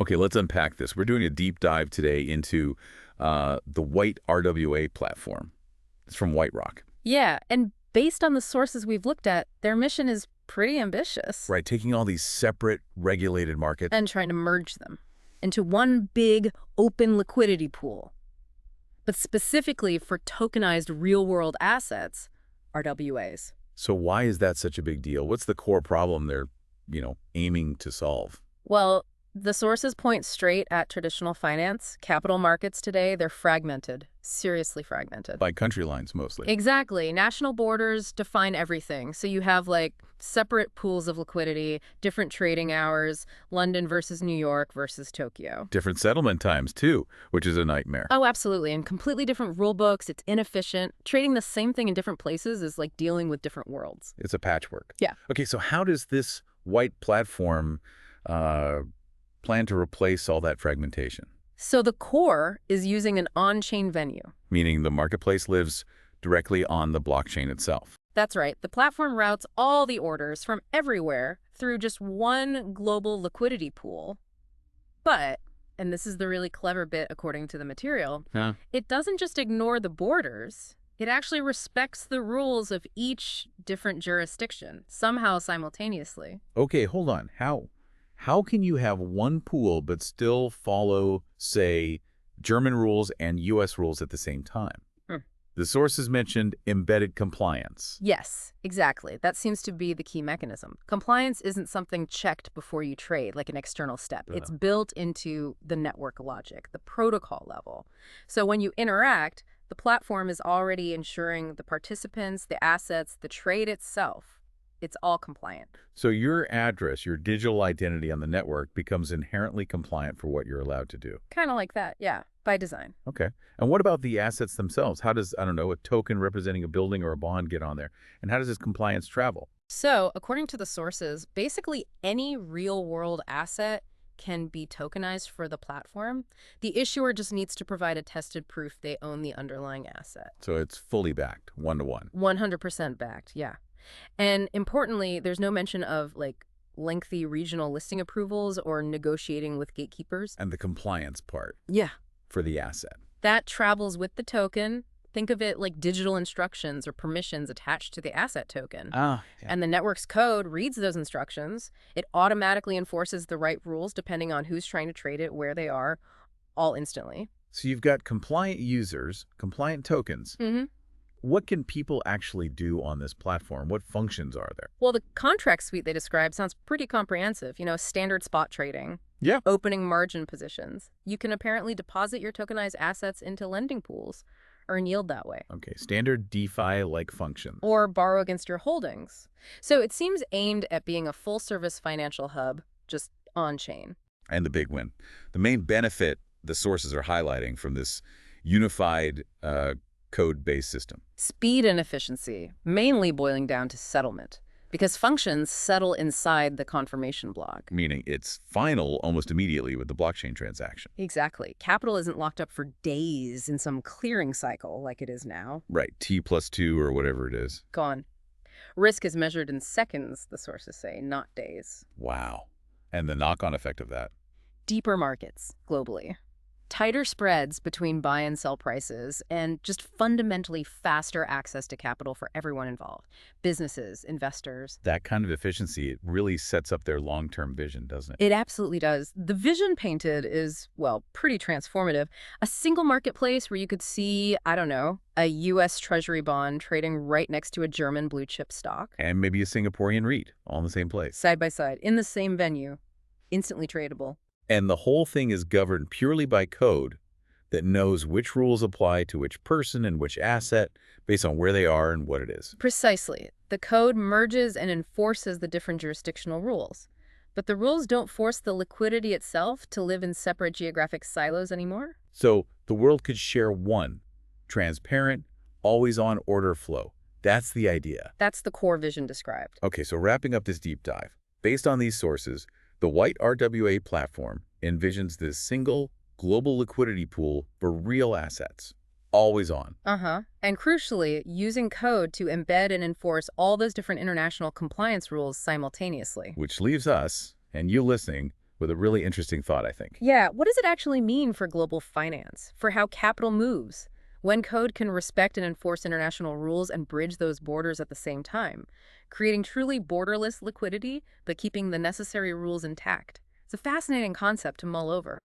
Okay, let's unpack this. We're doing a deep dive today into the White RWA platform. It's from WhiteRock. Yeah, and based on the sources we've looked at, their mission is pretty ambitious. Right, taking all these separate regulated markets. And trying to merge them into one big open liquidity pool. But specifically for tokenized real-world assets, RWAs. So why is that such a big deal? What's the core problem they're, aiming to solve? Well, the sources point straight at traditional finance. Capital markets today, they're fragmented, seriously fragmented. By country lines, mostly. Exactly. National borders define everything. So you have separate pools of liquidity, different trading hours, London versus New York versus Tokyo. Different settlement times, too, which is a nightmare. Oh, absolutely. And completely different rule books. It's inefficient. Trading the same thing in different places is like dealing with different worlds. It's a patchwork. Yeah. Okay, so how does this white platform plan to replace all that fragmentation? So the core is using an on-chain venue. Meaning the marketplace lives directly on the blockchain itself. That's right. The platform routes all the orders from everywhere through just one global liquidity pool. But, and this is the really clever bit according to the material, it doesn't just ignore the borders. It actually respects the rules of each different jurisdiction, somehow simultaneously. Okay, hold on. How can you have one pool but still follow, say, German rules and U.S. rules at the same time? The sources mentioned embedded compliance. Yes, exactly. That seems to be the key mechanism. Compliance isn't something checked before you trade, like an external step. It's built into the network logic, the protocol level. So when you interact, the platform is already ensuring the participants, the assets, the trade itself, it's all compliant. So your address, your digital identity on the network becomes inherently compliant for what you're allowed to do. Kind of like that, yeah, by design. Okay. And what about the assets themselves? How does, a token representing a building or a bond get on there? And how does this compliance travel? So, according to the sources, basically any real-world asset can be tokenized for the platform. The issuer just needs to provide a tested proof they own the underlying asset. So it's fully backed, one-to-one. 100% backed, yeah. And importantly, there's no mention of lengthy regional listing approvals or negotiating with gatekeepers. And the compliance part. Yeah. For the asset. That travels with the token. Think of it like digital instructions or permissions attached to the asset token. Yeah. And the network's code reads those instructions. It automatically enforces the right rules depending on who's trying to trade it, where they are, all instantly. So you've got compliant users, compliant tokens. What can people actually do on this platform? What functions are there? Well, the contract suite they describe sounds pretty comprehensive. Standard spot trading. Yeah. Opening margin positions. You can apparently deposit your tokenized assets into lending pools, earn yield that way. Okay, standard DeFi-like functions. Or borrow against your holdings. So it seems aimed at being a full-service financial hub, just on-chain. And the big win. The main benefit the sources are highlighting from this unified code-based system. Speed and efficiency, mainly boiling down to settlement. Because functions settle inside the confirmation block. Meaning it's final almost immediately with the blockchain transaction. Exactly. Capital isn't locked up for days in some clearing cycle like it is now. Right. T+2 or whatever it is. Gone. Risk is measured in seconds, the sources say, not days. Wow. And the knock-on effect of that? Deeper markets, globally. Tighter spreads between buy and sell prices, and just fundamentally faster access to capital for everyone involved. Businesses, investors. That kind of efficiency, it really sets up their long-term vision, doesn't it? It absolutely does. The vision painted is, well, pretty transformative. A single marketplace where you could see, a U.S. Treasury bond trading right next to a German blue chip stock. And maybe a Singaporean REIT, all in the same place. Side by side, in the same venue. Instantly tradable. And the whole thing is governed purely by code that knows which rules apply to which person and which asset based on where they are and what it is. Precisely. The code merges and enforces the different jurisdictional rules. But the rules don't force the liquidity itself to live in separate geographic silos anymore. So the world could share one transparent, always-on order flow. That's the idea. That's the core vision described. Okay, so wrapping up this deep dive. Based on these sources, the White RWA platform envisions this single global liquidity pool for real assets, always on. And crucially, using code to embed and enforce all those different international compliance rules simultaneously. Which leaves us, and you listening, with a really interesting thought, I think. Yeah, what does it actually mean for global finance, for how capital moves, when code can respect and enforce international rules and bridge those borders at the same time, creating truly borderless liquidity, but keeping the necessary rules intact? It's a fascinating concept to mull over.